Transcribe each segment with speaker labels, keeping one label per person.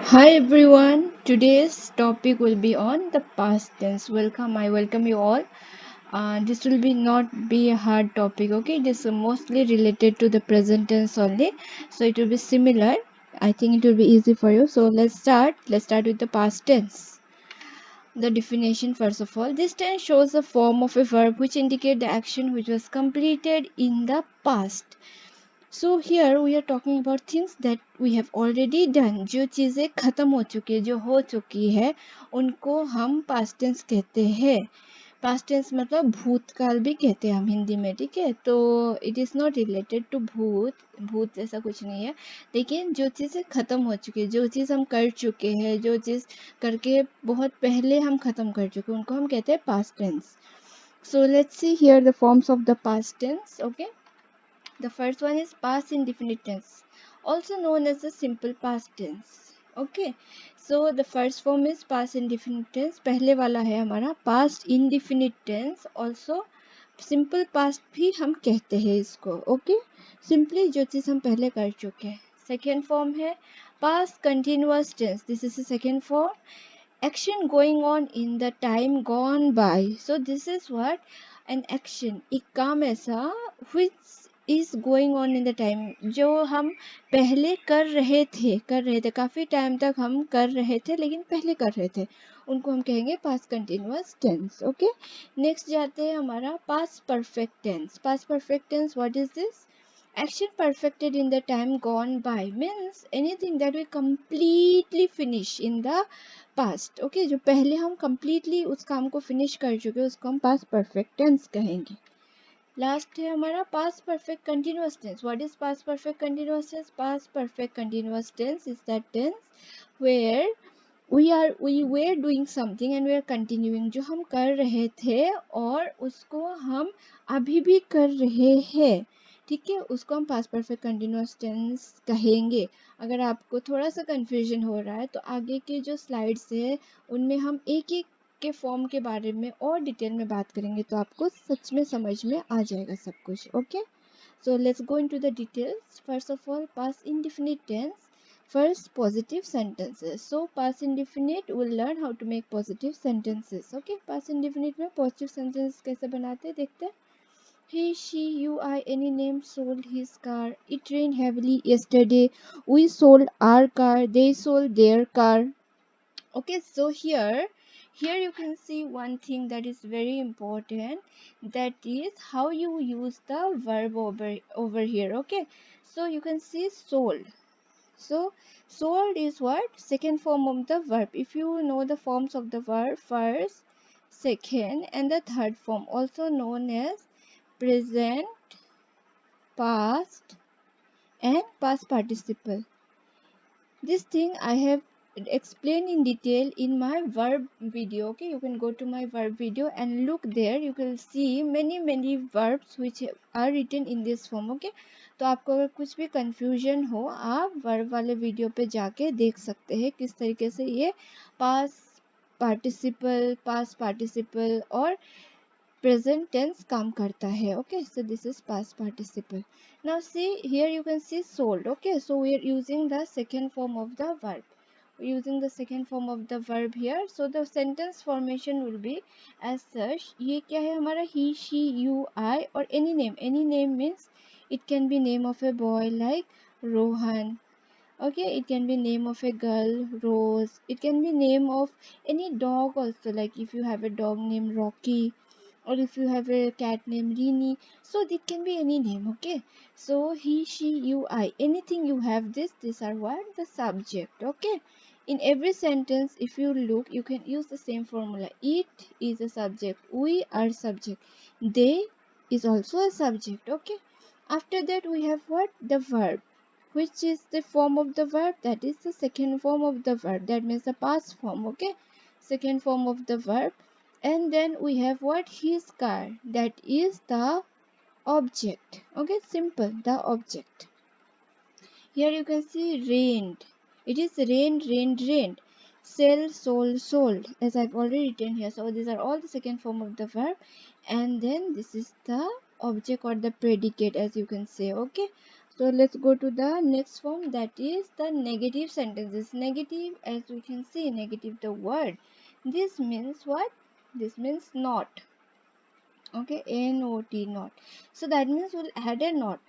Speaker 1: Hi everyone, today's topic will be on the past tense. I welcome you all. This will be not be a hard topic, okay? This is mostly related to the present tense only, so it will be similar. I think it will be easy for you. So let's start. Let's start with the past tense. The definition first of all. This tense shows the form of a verb which indicate the action which was completed in the past. So here we are talking about things that we have already done. जो चीज़ें खत्म हो चुकी है, जो हो चुकी है, उनको हम past tense कहते हैं. Past tense मतलब भूतकाल भी कहते हैं हम हिंदी में, ठीक है? तो it is not related to भूत जैसा कुछ नहीं है. लेकिन जो चीज़ें खत्म हो चुकी है, जो चीज़ हम कर चुके हैं, जो चीज़ करके बहुत पहले हम खत्म कर चुके हैं, उनको हम कहते हैं past tense. So let's see here the forms of the past tense, okay? The first one is past indefinite tense, also known as the simple past tense. Okay, so the first form is past indefinite tense. पहले वाला है हमारा past indefinite tense. Also simple past भी हम कहते हैं इसको. Okay, simply जो चीज़ हम पहले कर चुके हैं. Second form है past continuous tense. This is the second form. Action going on in the time gone by. So this is what an action, एक काम ऐसा which is going on in the time, जो हम पहले कर रहे थे काफ़ी टाइम तक हम कर रहे थे लेकिन पहले कर रहे थे, उनको हम कहेंगे past continuous tense. Okay, next जाते हैं हमारा past perfect tense. Past perfect tense, what is this? Action perfected in the time gone by means anything that we completely finish in the past. Okay, जो पहले हम completely उस काम को finish कर चुके हैं उसको हम past perfect tense कहेंगे. लास्ट है हमारा past perfect continuous tense. What is past perfect continuous tense? Past perfect continuous tense is that tense where we were doing something and we are continuing. जो हम कर रहे थे और उसको हम अभी भी कर रहे हैं, ठीक है, उसको हम पास्ट परफेक्ट कंटिन्यूअस टेंस कहेंगे. अगर आपको थोड़ा सा कंफ्यूजन हो रहा है तो आगे के जो स्लाइड्स है उनमें हम एक एक के फॉर्म के बारे में और डिटेल में बात करेंगे तो आपको सच में समझ में आ जाएगा सब कुछ. Okay, so let's go into the details. First of all, past indefinite tense. First, positive sentences. So past indefinite, we'll learn how to make positive sentences. Okay, past indefinite में positive sentences कैसे बनाते हैं देखते हैं. He, she, you, I, any name sold his car. It rained heavily yesterday. We sold our car. They sold their car. Okay, so here you can see one thing that is very important, that is how you use the verb over here. Okay, so you can see sold. So sold is what? Second form of the verb. If you know the forms of the verb, first, second and the third form, also known as present, past and past participle. This thing I have explained in detail in my verb video. Okay, you can go to my verb video and look there. You will see many verbs which are written in this form. Okay, तो आपको अगर कुछ भी confusion हो आप verb वाले video पे जाके देख सकते हैं किस तरीके से ये past participle और present tense काम करता है. Okay, so this is past participle. Now see here you can see sold. Okay, so we are using the second form of the verb. We're using the second form of the verb here. So the sentence formation will be as such. ये क्या है हमारा he, she, you, I और any name. Any name means it can be name of a boy like Rohan. Okay, it can be name of a girl Rose. It can be name of any dog also, like if you have a dog named Rocky or if you have a cat named Rini, so it can be any name. Okay, so he, she, you, I, anything you have this, these are what? The subject. Okay, in every sentence if you look you can use the same formula. It is a subject, we are subject, they is also a subject. Okay, after that we have what? The verb, which is the form of the verb, that is the second form of the verb, that means the past form. Okay, second form of the verb. And then we have what? His car, that is the object. Okay, simple, the object. Here you can see rained, it is rained. Sell, sold, as I've already written here. So these are all the second form of the verb, and then this is the object or the predicate, as you can say. Okay, So let's go to the next form, that is the negative sentences. Negative, as we can see, negative the word. This means what? This means not. Okay, not, not. So that means we'll add a not.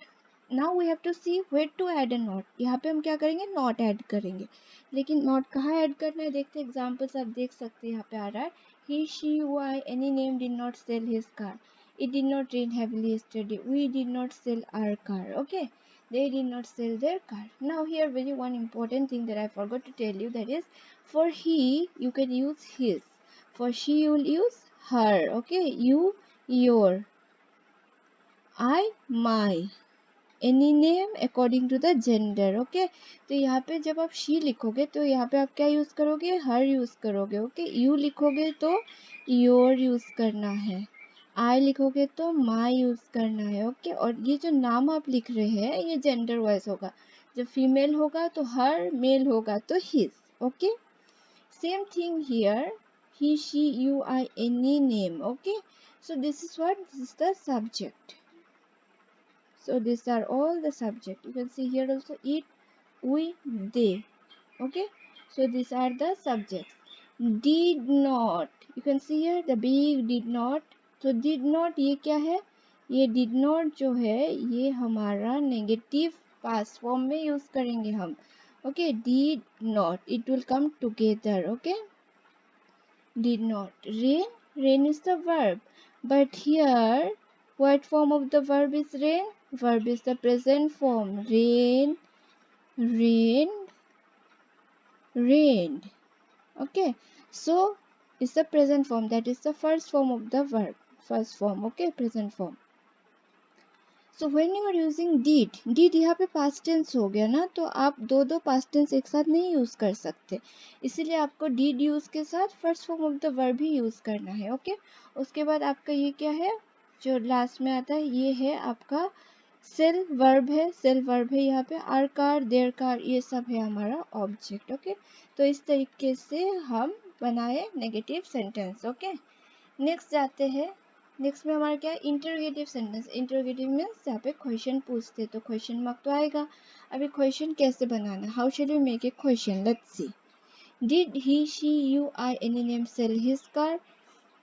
Speaker 1: Now we have to see where to add a not. यहाँ पे हम क्या करेंगे? Not add करेंगे. लेकिन not कहाँ add करना है? देखते examples आप देख सकते हैं. यहाँ पे आ रहा है he, she, why, any name did not sell his car. It did not rain heavily yesterday. We did not sell our car. Okay, they did not sell their car. Now here very one important thing that I forgot to tell you, that is for he you can use his. For she you will use her. Okay, you your, I my, any name according to the gender. Okay तो यहाँ पे जब आप she लिखोगे तो यहाँ पे आप क्या यूज करोगे? her यूज करोगे. ओके you लिखोगे तो your यूज करना है. I लिखोगे तो my यूज करना है. ओके और ये जो नाम आप लिख रहे हैं ये जेंडर वाइज होगा. जब फीमेल होगा तो her, मेल होगा तो his. Okay same thing here, he, she, you, I, any name. Okay, so this is what? This is the subject. So these are all the subject. You can see here also it, we, they. Okay, so these are the subjects. Did not, you can see here the big did not. So did not ये क्या है? ये did not जो है ये हमारा negative past form में use करेंगे हम. Okay, did not, it will come together. Okay, did not. Rain, rain is the verb, but here what form of the verb is rain? Verb is the present form. Rain, rained, rained. Okay, so it's the present form, that is the first form of the verb, first form. Okay, present form. So when you are using did यहाँ पे past tense हो गया ना, तो आप दो past tense एक साथ नहीं यूज कर सकते, इसीलिए आपको डिड यूज के साथ first form of the verb he use करना है. ओके उसके बाद आपका ये क्या है जो लास्ट में आता है, ये है आपका सेल वर्ब है. सेल वर्ब है यहाँ पे. आर कार, देयर कार, ये सब है हमारा ऑब्जेक्ट. ओके तो इस तरीके से हम बनाए नेगेटिव सेंटेंस. ओके नेक्स्ट जाते हैं. नेक्स्ट में हमारा क्या है? Interrogative sentence. इंटरोगेटिव मीन्स यहाँ पे क्वेश्चन पूछते तो क्वेश्चन मार्क तो आएगा. अभी क्वेश्चन कैसे बनाना, how should you make a question? Let's see. Did he, she, you, I, any name sell his car?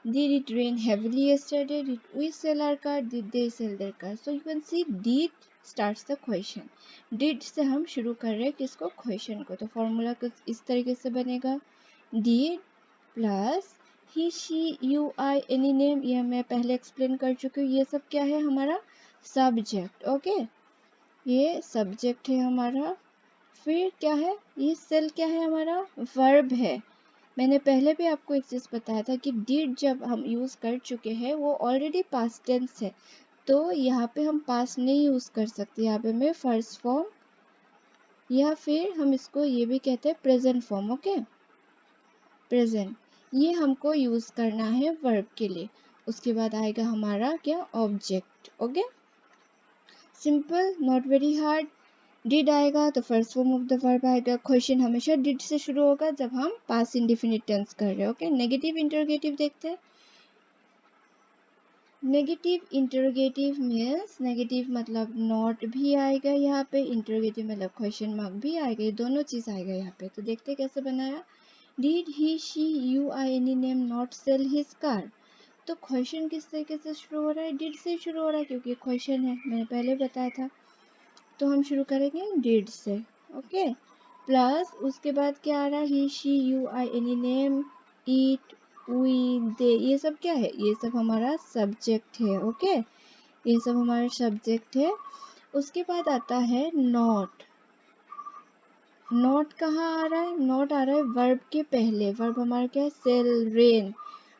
Speaker 1: Did it rain heavily yesterday? Did we sell our car? Did they sell their car? So you can see did starts the question. Did से हम शुरू कर रहे हैं किसको? Question को. तो formula कुछ इस तरीके से बनेगा. Did plus he, she, you, I, any name, ये मैं पहले एक्सप्लेन कर चुकी हूँ. ये सब क्या है? हमारा सब्जेक्ट. ओके ये सब्जेक्ट है हमारा. फिर क्या है? ये सेल क्या है? हमारा वर्ब है. मैंने पहले भी आपको एक चीज़ बताया था कि डिड जब हम यूज़ कर चुके हैं वो ऑलरेडी पास्ट टेंस है, तो यहाँ पे हम पास्ट नहीं यूज़ कर सकते. यहाँ पे मैं फर्स्ट फॉर्म या फिर हम इसको ये भी कहते हैं प्रेजेंट फॉर्म. ओके प्रेजेंट ये हमको यूज़ करना है वर्ब के लिए. उसके बाद आएगा हमारा क्या? Object. Okay simple, not very hard. Did आएगा तो first form of the verb आएगा. क्वेश्चन हमेशा डिड से शुरू होगा जब हम पास्ट इंडेफिनिट टेंस कर रहे हैं. ओके नेगेटिव इंटरोगेटिव देखते हैं. नेगेटिव इंटरोगेटिव मीन्स नेगेटिव मतलब नॉट भी आएगा यहाँ पे, इंटरोगेटिव मतलब क्वेश्चन मार्क भी आएगा, ये दोनों चीज़ आएगा यहाँ पे. तो देखते हैं कैसे बनाया. Did he, she, you, I, any name not cell his car? तो क्वेश्चन किस तरीके से शुरू हो रहा है? डिड से शुरू हो रहा है क्योंकि क्वेश्चन है, मैंने पहले बताया था. तो हम शुरू करेंगे डिड से. ओके प्लस उसके बाद क्या आ रहा है? He, she, you, I, any name, it, we, they, ये सब क्या है? ये सब हमारा सब्जेक्ट है. ओके ये सब हमारा सब्जेक्ट है. उसके बाद आता है नॉट. नॉट कहाँ आ रहा है? नॉट आ रहा है वर्ब के पहले. वर्ब हमारा क्या है? Cell, rain.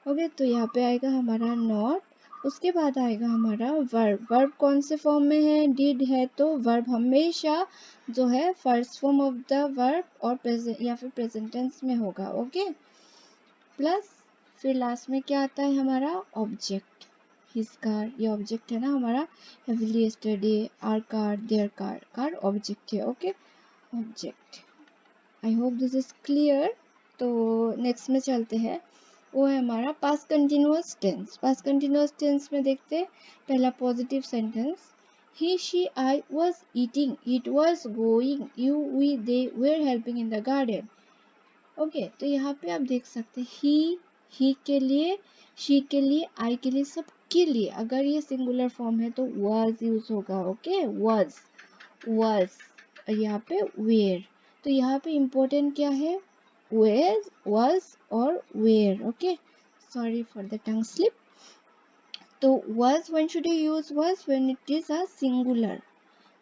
Speaker 1: ओके तो यहाँ पे आएगा हमारा नॉट. उसके बाद आएगा हमारा वर्ब. वर्ब कौन से फॉर्म में है? डिड है तो वर्ब हमेशा जो है first form of the verb और प्रेजेंट या फिर प्रेजेंट टेंस में होगा. ओके प्लस फिर लास्ट में क्या आता है? हमारा ऑब्जेक्ट. हिज कार ये ऑब्जेक्ट है ना हमारा. Heavily yesterday, our car, their car. Car object है. Okay object. I hope this is clear. तो नेक्स्ट में चलते हैं. वो है हमारा past continuous tense. Past continuous tense में देखते हैं पहला positive sentence. he, she, I was eating, it was going, you, we, they were helping in the garden. Okay तो यहाँ पे आप देख सकते हैं ही के लिए, शी के लिए, आई के लिए, सब के लिए अगर ये सिंगुलर फॉर्म है तो was यूज होगा. ओके was यहाँ पे where. तो यहाँ पे इम्पोर्टेंट क्या है, where, was और where. Okay sorry for the tongue slip. तो was when should you use was? when it is a singular.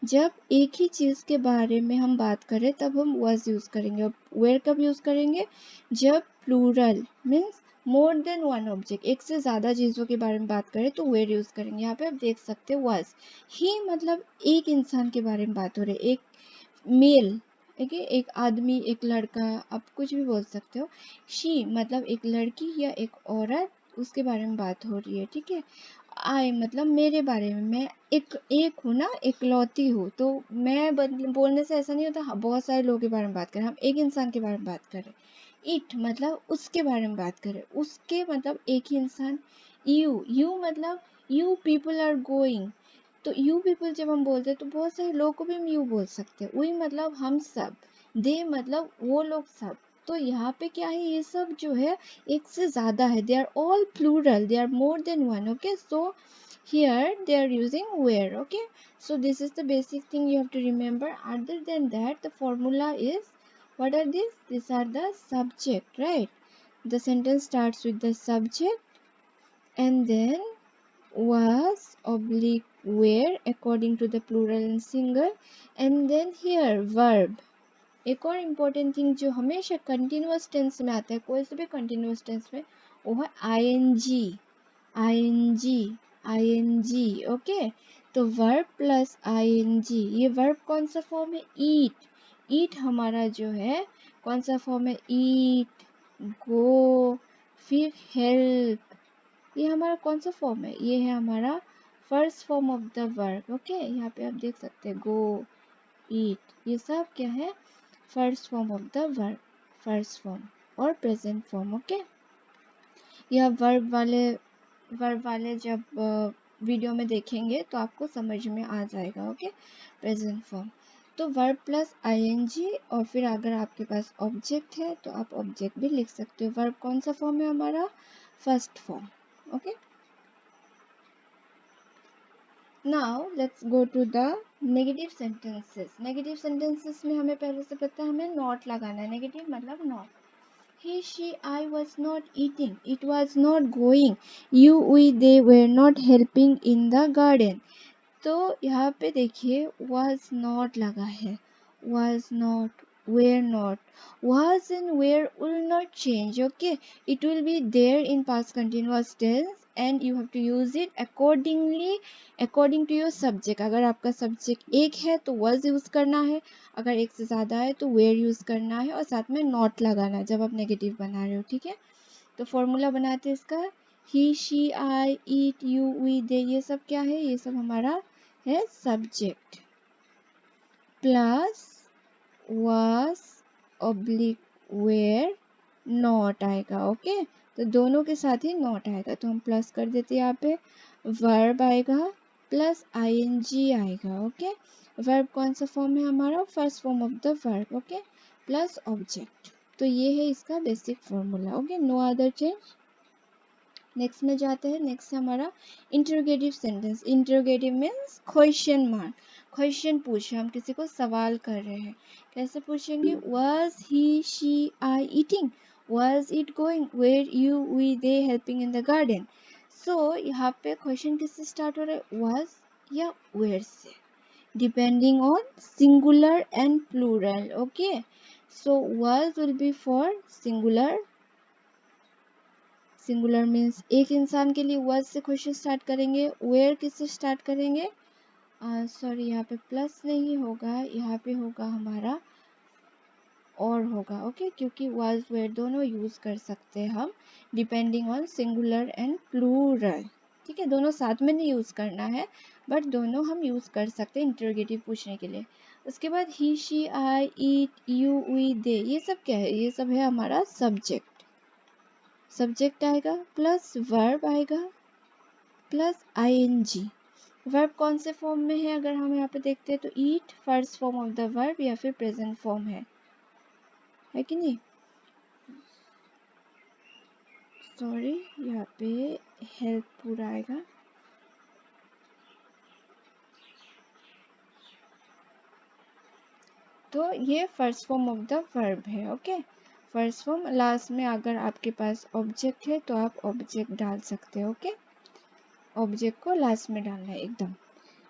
Speaker 1: जब एक ही चीज के बारे में हम बात करें तब हम was यूज करेंगे. और where कब यूज करेंगे? जब plural means more than one object, एक से ज्यादा चीजों के बारे में बात करें तो where यूज करेंगे. यहाँ पे आप देख सकते हैं was. ही मतलब एक इंसान के बारे में बात हो रही है, एक मेल, ठीक है, एक आदमी, एक लड़का, आप कुछ भी बोल सकते हो. शी मतलब एक लड़की या एक औरत, उसके बारे में बात हो रही है. ठीक है. आई मतलब मेरे बारे में, मैं एक हूँ ना, एकलौती हूँ. तो मैं बोलने से ऐसा नहीं होता. हाँ, बहुत सारे लोगों के बारे में बात करें, हम एक इंसान के बारे में बात करें. इट मतलब उसके बारे में बात करें, उसके मतलब एक ही इंसान. यू मतलब यू पीपल आर गोइंग. तो यू पीपल जब हम बोलते हैं तो बहुत सारे लोगों को भी हम यू बोल सकते हैं. वी मतलब हम सब, दे मतलब वो लोग सब. तो यहाँ पे क्या है, ये सब जो है एक से ज्यादा है. They are all plural, they are more than one. Okay so here they are using where. Okay so this is the basic thing you have to remember. Other than that the formula is, what are these are the subject, right? The sentence starts with the subject and then was oblique where according to the plural and single, and then here verb. एक और important thing जो हमेशा continuous tense में आता है, कोई से भी कंटिन्यूअस टेंस में, वो है आईएनजी. ING ING. ओके तो वर्ब प्लस आईएनजी. ये वर्ब कौन सा फॉर्म है? ईट. ईट हमारा जो है कौन सा फॉर्म है? ईट, गो, फिर हेल्प. ये हमारा कौन सा फॉर्म है? ये है हमारा first form of the verb. Okay यहाँ पे आप देख सकते हैं गो, ईट, ये सब क्या है? First form of the verb, first form और प्रेजेंट फॉर्म. ओके यह वर्ब वाले जब वीडियो में देखेंगे तो आपको समझ में आ जाएगा. Okay present form. तो वर्ब प्लस आईएनजी और फिर अगर आपके पास ऑब्जेक्ट है तो आप ऑब्जेक्ट भी लिख सकते हो. वर्ब कौन सा फॉर्म है हमारा? First form. Okay now let's go to the negative sentences. Negative sentences में हमें पहले से पता है, हमें नॉट लगाना है. नेगेटिव मतलब not. He, she, I was not eating. It was not going. You, we, they were not helping in the garden. तो यहाँ पे देखिए was not लगा है. Was not, were not. Was and were will not change. Okay, it will be there in past continuous tense and you have to use it accordingly, according to your subject. अगर आपका subject एक है तो was use करना है, अगर एक से ज़्यादा है तो where यूज करना है और साथ में not लगाना है जब आप नेगेटिव बना रहे हो. ठीक है तो फॉर्मूला बनाते हैं इसका. he, she, I, it, you, we, they, ये सब क्या है? ये सब हमारा है subject plus was oblique where not आएगा. ओके तो दोनों के साथ ही नॉट आएगा तो हम प्लस कर देते हैं. यहाँ पे वर्ब आएगा प्लस आईएनजी आएगा. ओके वर्ब कौन सा फॉर्म है हमारा? First form of the verb. Okay plus object. तो ये है इसका basic formula. Okay no other change. Next में जाते हैं. नेक्स्ट है हमारा interrogative sentence. Interrogative means question mark. Question पूछ रहे हैं, हम किसी को सवाल कर रहे हैं. कैसे पूछेंगे? was he, she, I eating? was it going? were you, we, they helping in the garden? so यहाँ पे क्वेश्चन किससे स्टार्ट हो रहा है? was या where से, depending on singular and plural. okay so was will be for singular. Singular means एक इंसान के लिए was से क्वेश्चन स्टार्ट करेंगे. where किससे स्टार्ट करेंगे? सॉरी यहाँ पे प्लस नहीं होगा, यहाँ पे होगा हमारा और होगा. ओके क्योंकि was where दोनों यूज कर सकते हैं हम depending on singular and plural. ठीक है दोनों साथ में नहीं यूज करना है बट दोनों हम यूज कर सकते हैं इंटरोगेटिव पूछने के लिए. उसके बाद he, she, I, it, you, we, they, ये सब क्या है? ये सब है हमारा सब्जेक्ट. सब्जेक्ट आएगा प्लस वर्ब आएगा प्लस आईएनजी. वर्ब कौन से फॉर्म में है अगर हम यहाँ पे देखते हैं तो ईट first form of the verb या फिर प्रेजेंट फॉर्म है कि नहीं? सॉरी, यहाँ पे हेल्प पूरा आएगा। तो ये first form of the verb है। Okay, first form. लास्ट में अगर आपके पास ऑब्जेक्ट है तो आप ऑब्जेक्ट डाल सकते हो। ओके, ऑब्जेक्ट को लास्ट में डालना है एकदम।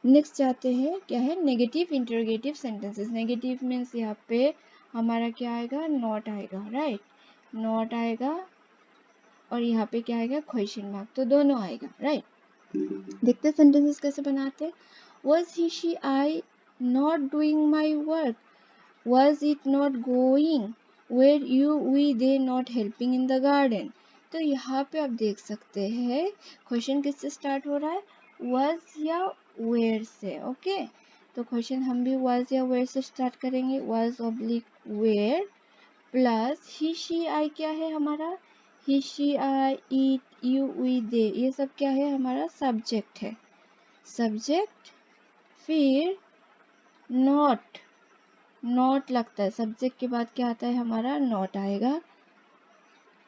Speaker 1: नेक्स्ट जाते हैं, क्या है? Negative interrogative sentences. Negative means यहाँ पे हमारा क्या आएगा? नॉट आएगा, राइट? नॉट आएगा और यहाँ पे क्या आएगा? Question mark. तो दोनों आएगा, राइट? देखते हैं सेंटेंसेस कैसे बनाते हैं। Was he, she, I not doing my work? Was it not going? Were you, we, they not helping in the garden? तो यहाँ पे आप देख सकते हैं क्वेश्चन किससे स्टार्ट हो रहा है? was या where से। ओके, तो क्वेश्चन हम भी was या where से स्टार्ट करेंगे। was oblique where plus he she I क्या है हमारा? he she I, it, you, we, they, ये सब क्या है? हमारा सब्जेक्ट है। सब्जेक्ट, फिर नॉट, नॉट लगता है सब्जेक्ट के बाद क्या आता है? हमारा नॉट आएगा,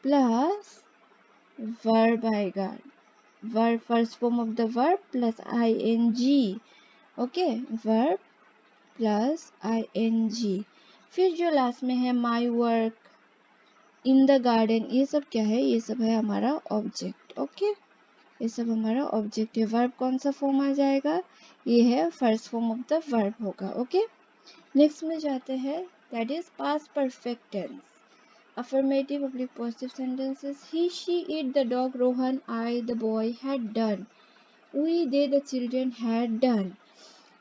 Speaker 1: प्लस वर्ब आएगा। Verb first form of the verb plus ing। Okay, verb plus ing। फिर जो लास्ट में है my work, in the garden, ये सब क्या है? ये सब है हमारा ऑब्जेक्ट। ओके, ये सब हमारा ऑब्जेक्ट है। वर्ब कौन सा फॉर्म आ जाएगा? ये है first form of the verb होगा। ओके, नेक्स्ट में जाते हैं, that is past perfect tense. Affirmative oblique positive sentences. He, she, it, the dog, Rohan, I, the boy had done. We, they, the children had done.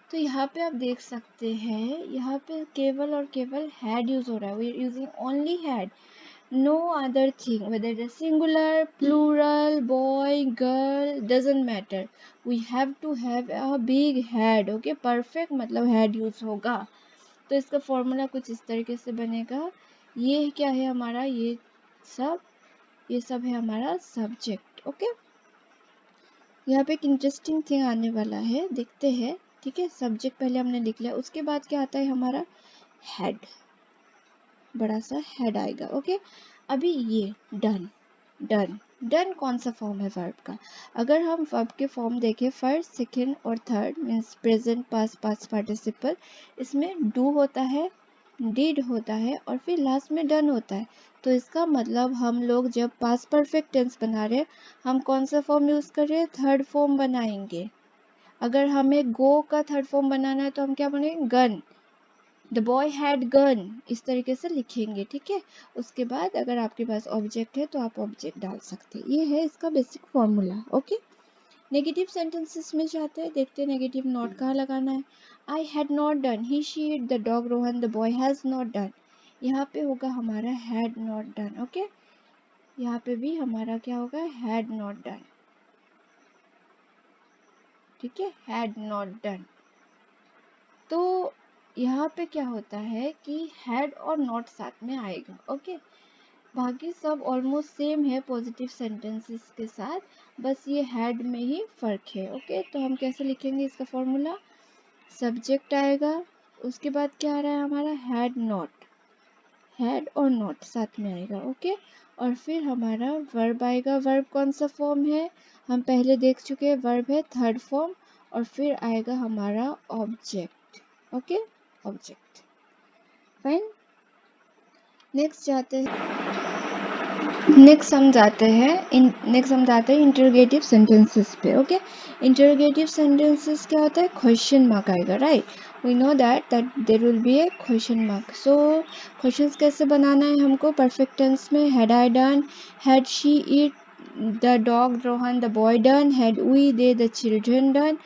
Speaker 1: तो यहाँ पे आप देख सकते हैं, यहाँ पे केवल और केवल had यूज हो रहा है। We are using only had, no other thing, whether it is singular, plural, boy, girl, doesn't matter. We have to have a big had. Okay, perfect मतलब had यूज होगा। तो इसका फॉर्मूला कुछ इस तरीके से बनेगा। ये क्या है हमारा? ये सब है हमारा सब्जेक्ट। ओके, यहाँ पे एक इंटरेस्टिंग थिंग आने वाला है, देखते हैं। ठीक है, सब्जेक्ट पहले हमने लिख लिया, उसके बाद क्या आता है हमारा? हेड, बड़ा सा हेड आएगा। ओके, अभी ये डन, डन, डन कौन सा फॉर्म है वर्ब का? अगर हम वर्ब के फॉर्म देखें, फर्स्ट, सेकेंड और third means present, past, past participle, इसमें डू होता है, डिड होता है और फिर लास्ट में डन होता है। तो इसका मतलब हम लोग जब पास्ट परफेक्ट टेंस बना रहे हैं, हम कौन सा फॉर्म यूज कर रहे हैं? थर्ड फॉर्म बनाएंगे। अगर हमें गो का थर्ड फॉर्म बनाना है तो हम क्या बनाएंगे? Gun, the boy had gun, इस तरीके से लिखेंगे। ठीक है, उसके बाद अगर आपके पास ऑब्जेक्ट है तो आप ऑब्जेक्ट डाल सकते हैं। ये है इसका basic formula. Okay, negative sentences में जाते हैं, देखते हैं नेगेटिव नॉट कहाँ लगाना है। आई had not done, he, she, it, the dog, Rohan, the boy has not done. यहाँ पे होगा हमारा हैड नॉट डन। ओके, यहाँ पे भी हमारा क्या होगा? Had not done. ठीक है, हैड नॉट डन। तो यहाँ पे क्या होता है कि हैड और नॉट साथ में आएगा। ओके, बाकी सब ऑलमोस्ट सेम है पॉजिटिव सेंटेंसेस के साथ, बस ये हैड में ही फर्क है। ओके, तो हम कैसे लिखेंगे इसका फॉर्मूला? सब्जेक्ट आएगा, उसके बाद क्या आ रहा है हमारा? हैड नॉट, हैड और नॉट साथ में आएगा। ओके, और फिर हमारा वर्ब आएगा। वर्ब कौन सा फॉर्म है? हम पहले देख चुके हैं, वर्ब है थर्ड फॉर्म, और फिर आएगा हमारा object. Okay, object, fine. Next जाते हैं, नेक्स्ट हम जाते हैं इंटरोगेटिव सेंटेंसेस पे। ओके, इंटरोगेटिव सेंटेंसेस क्या होता है? क्वेश्चन मार्क आएगा, right? We know that there will be a question mark. So questions कैसे बनाना है हमको? परफेक्ट टेंस में had I done, had she it, the dog Rohan, the boy done, had we, they, the children done.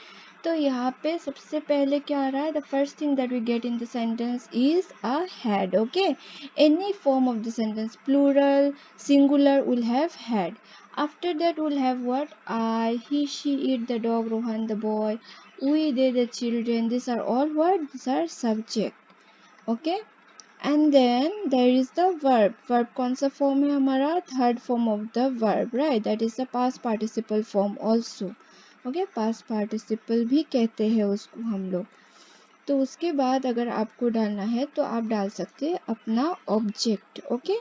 Speaker 1: तो यहाँ पे सबसे पहले क्या आ रहा है? The first thing that we get in the sentence is a had. Okay, any form of the sentence, plural, singular, will have had. After that we'll have what? I, he, she, it, the dog, Rohan, the boy, we, they, the children. These are all what? These are subject. Okay, and then there is the verb. Verb कौन सा form है हमारा? Third form of the verb, right? That is the past participle form also. Okay, past participle भी कहते हैं उसको हम लोग। तो उसके बाद अगर आपको डालना है तो आप डाल सकते हैं अपना ऑब्जेक्ट। ओके,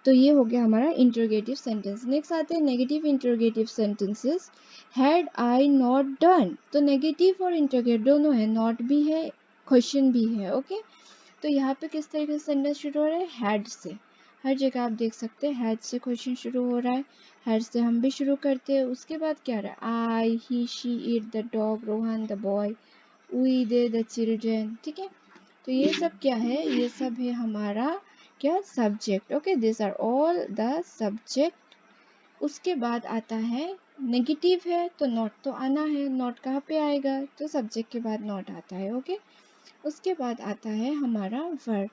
Speaker 1: तो ये हो गया हमारा इंटरोगेटिव सेंटेंस। नेक्स्ट आते हैं negative interrogative sentences. Had I not done, तो नेगेटिव और इंटरोगेटिव दोनों है, नॉट भी है, क्वेश्चन भी है। ओके, तो यहाँ पे किस तरीके से सेंटेंस शुरू हो रहा है, हैड से। हर जगह आप देख सकते हैं हैड से क्वेश्चन शुरू हो रहा है, हैड से हम भी शुरू करते हैं। उसके बाद क्या रहा है, I, he, she, it, the dog, Rohan, the boy, we, they, the children. ठीक है, तो ये सब क्या है, ये सब है हमारा क्या, subject. Okay, this are all the subject. उसके बाद आता है नेगेटिव है तो नॉट तो आना है, नॉट कहाँ पे आएगा, तो सब्जेक्ट के बाद नॉट आता है। ओके, उसके बाद आता है हमारा वर्ब।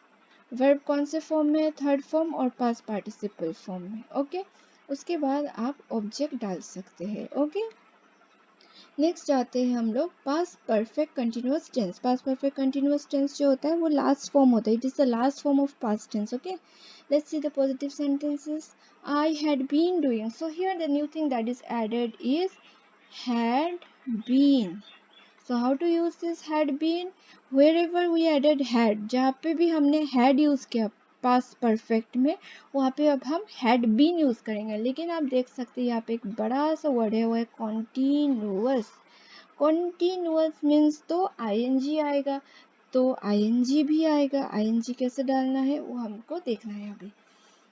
Speaker 1: वर्ब कौन से फॉर्म में है, थर्ड फॉर्म और पास्ट पार्टिसिपल फॉर्म में। ओके, उसके बाद आप ऑब्जेक्ट डाल सकते हैं। ओके, नेक्स्ट आते हैं हम लोग past perfect continuous tense. Past perfect continuous tense जो होता है वो लास्ट फॉर्म होता है, it is the last form of past tense. Okay, let's see the positive sentences. I had been doing, so here the new thing that is added is had been. So how to use this had been, wherever we added had, जहाँ पे भी हमने had use किया past perfect में, वहाँ पे अब हम had been यूज करेंगे। लेकिन आप देख सकते हैं यहाँ पे एक बड़ा सा वर्ड है, वो है कॉन्टिन्यूअस। कॉन्टिन्यूअस मीन्स तो ing आएगा, तो ing भी आएगा। ing कैसे डालना है वो हमको देखना है। अभी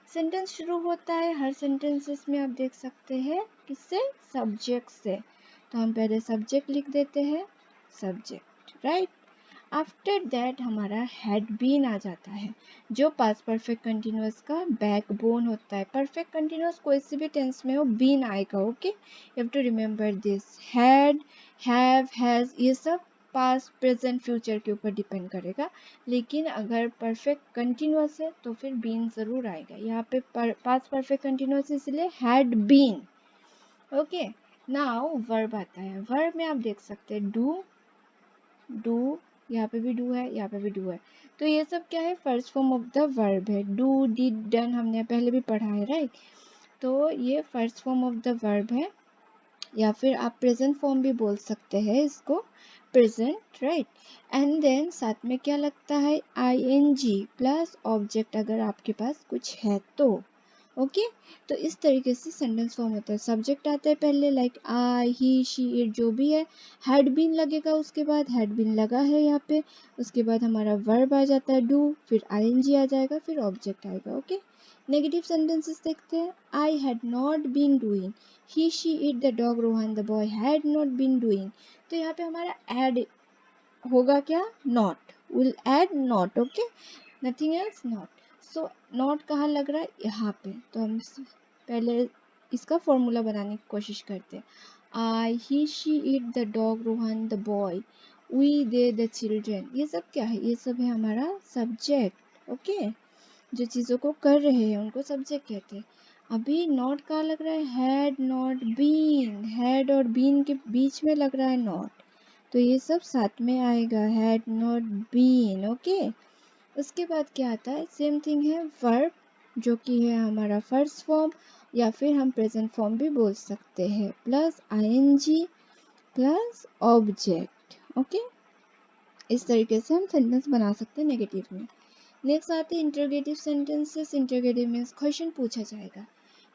Speaker 1: सेंटेंस शुरू होता है हर सेंटेंसेस में, आप देख सकते हैं किससे, सब्जेक्ट से। तो हम पहले सब्जेक्ट लिख देते हैं, सब्जेक्ट, राइट। आफ्टर दैट हमारा हैड बीन आ जाता है, जो पास्ट परफेक्ट कंटिन्यूअस का बैकबोन होता है। परफेक्ट कंटिन्यूअस कोई सी भी टेंस में हो, बीन आएगा। Okay, you have to remember this. Had, have, has, ये सब पास्ट प्रेजेंट फ्यूचर के ऊपर डिपेंड करेगा। लेकिन अगर परफेक्ट कंटिन्यूअस है तो फिर बीन जरूर आएगा। यहाँ पे पास्ट परफेक्ट कंटिन्यूअस इसलिए had been. Okay, now verb आता है। वर्ब में आप देख सकते हैं डू, यहाँ पे भी डू है, यहाँ पे भी डू है। तो ये सब क्या है, first form of the verb है। डू, डिड, डन हमने पहले भी पढ़ा है, राइट। तो ये first form of the verb है, या फिर आप प्रेजेंट फॉर्म भी बोल सकते हैं इसको, प्रेजेंट, राइट। एंड देन साथ में क्या लगता है, ing प्लस ऑब्जेक्ट अगर आपके पास कुछ है तो। ओके, तो इस तरीके से सेंटेंस फॉर्म होता है। सब्जेक्ट आता है पहले, like I, he, she, it, जो भी है। हैड बीन लगेगा, उसके बाद हैड बीन लगा है यहाँ पे, उसके बाद हमारा वर्ब आ जाता है डू, फिर ing आ जाएगा, फिर ऑब्जेक्ट आएगा। ओके, नेगेटिव सेंटेंसेस देखते हैं। I had not been doing, he, she, it, the dog, Rohan, the boy had not been doing. तो यहाँ पे हमारा ऐड होगा क्या, not, will add not. Okay, nothing else, not. So not कहाँ लग रहा है, यहाँ पे। तो हम पहले इसका फॉर्मूला बनाने की कोशिश करते हैं। I, he, she, it, the dog, Rohan, the boy, we, they, the children, ये सब क्या है, ये सब है हमारा सब्जेक्ट। ओके, जो चीज़ों को कर रहे हैं उनको सब्जेक्ट कहते हैं। अभी नॉट कहाँ लग रहा है, हैड नॉट बीन, हैड और बीन के बीच में लग रहा है नॉट, तो ये सब साथ में आएगा, हैड नॉट बीन। ओके, उसके बाद क्या आता है, सेम थिंग है वर्ब, जो कि है हमारा फर्स्ट फॉर्म, या फिर हम प्रेजेंट फॉर्म भी बोल सकते हैं, plus ing plus object. Okay, इस तरीके से हम सेंटेंस बना सकते हैं नेगेटिव में। नेक्स्ट आते हैं interrogative sentences. Interrogative means question पूछा जाएगा।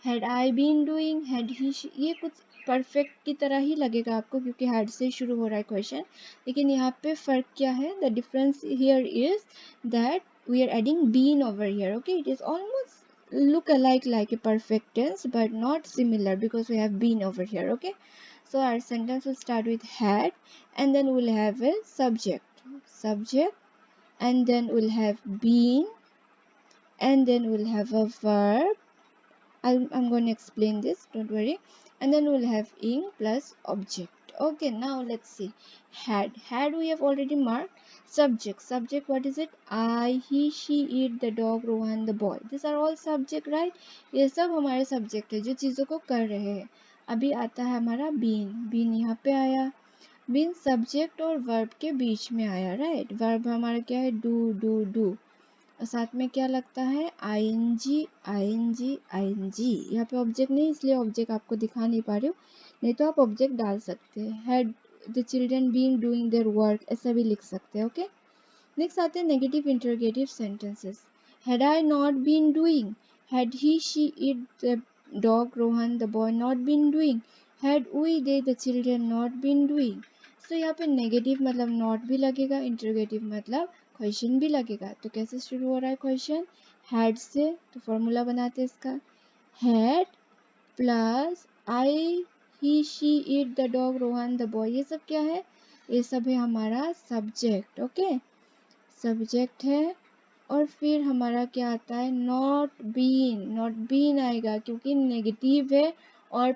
Speaker 1: Had I been doing, had he, ये कुछ परफेक्ट की तरह ही लगेगा आपको, क्योंकि हैड से शुरू हो रहा है क्वेश्चन। लेकिन यहाँ पे फर्क क्या है, the difference here is that we are adding been over here. Okay, it is almost look alike like a perfect tense but not similar because we have been over here. Okay, so our sentence will start with had, and then we'll have a subject, and then we'll have been, and then we'll have a verb. I'm going to explain this, don't worry. And then we'll have ing plus object. Okay, now let's see. Had we have already marked. Subject, what is it? I, he, she, it, the dog, Rohan, the boy. These are all subject, right? ये सब हमारे subject है जो चीज़ों को कर रहे हैं। अभी आता है हमारा bean यहाँ पे आया। बीन सब्जेक्ट और वर्ब के बीच में आया, राइट। वर्ब हमारा क्या है, डू। साथ में क्या लगता है, ing। यहाँ पे ऑब्जेक्ट नहीं, इसलिए ऑब्जेक्ट आपको दिखा नहीं पा रही हूँ, नहीं तो आप ऑब्जेक्ट डाल सकते हैं। Had the children been doing their work, ऐसा भी लिख सकते हैं। ओके, नेक्स्ट आते हैं negative interrogative sentences. Had I not been doing, had he she it the dog Rohan the boy not been doing, had we they the children not been doing. So यहाँ पे negative मतलब not भी लगेगा, interrogative मतलब question भी लगेगा। तो कैसे शुरू हो रहा है क्वेश्चन? हैड से, तो फॉर्मूला बनाते हैं इसका, had plus I he she it the dog Rohan the boy, ये सब क्या है? ये सब है हमारा सब्जेक्ट। ओके, सब्जेक्ट है। और फिर हमारा क्या आता है? नॉट बीन, नॉट बीन आएगा क्योंकि नेगेटिव है और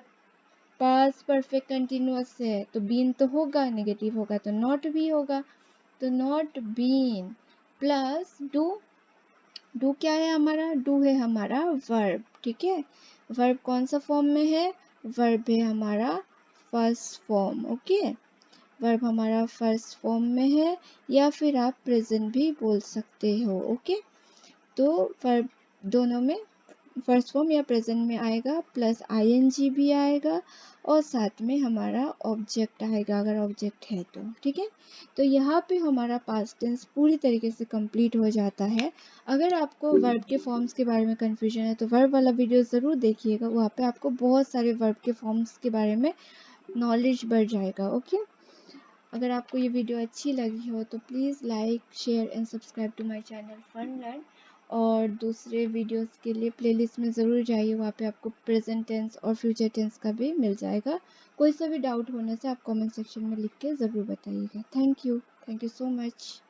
Speaker 1: पास परफेक्ट कंटिन्यूअस है, तो बीन तो होगा, नेगेटिव होगा तो नॉट भी होगा, तो not been plus do. Do क्या है हमारा? डू है हमारा वर्ब। ठीक है, वर्ब कौन सा फॉर्म में है? वर्ब है हमारा फर्स्ट फॉर्म। ओके, वर्ब हमारा फर्स्ट फॉर्म में है, या फिर आप प्रेजेंट भी बोल सकते हो। ओके, तो वर्ब दोनों में फर्स्ट फॉर्म या प्रेजेंट में आएगा, प्लस आईएनजी भी आएगा, और साथ में हमारा ऑब्जेक्ट आएगा अगर ऑब्जेक्ट है तो। ठीक है, तो यहाँ पे हमारा पास्ट टेंस पूरी तरीके से कंप्लीट हो जाता है। अगर आपको वर्ब के फॉर्म्स के बारे में कंफ्यूजन है तो वर्ब वाला वीडियो ज़रूर देखिएगा, वहाँ पे आपको बहुत सारे वर्ब के फॉर्म्स के बारे में नॉलेज बढ़ जाएगा। ओके, अगर आपको ये वीडियो अच्छी लगी हो तो please like share and subscribe to my channel fun learn. और दूसरे वीडियोस के लिए प्लेलिस्ट में ज़रूर जाइए, वहाँ पे आपको प्रेजेंट टेंस और फ्यूचर टेंस का भी मिल जाएगा। कोई सा भी डाउट होने से आप कमेंट सेक्शन में लिख के ज़रूर बताइएगा। Thank you so much.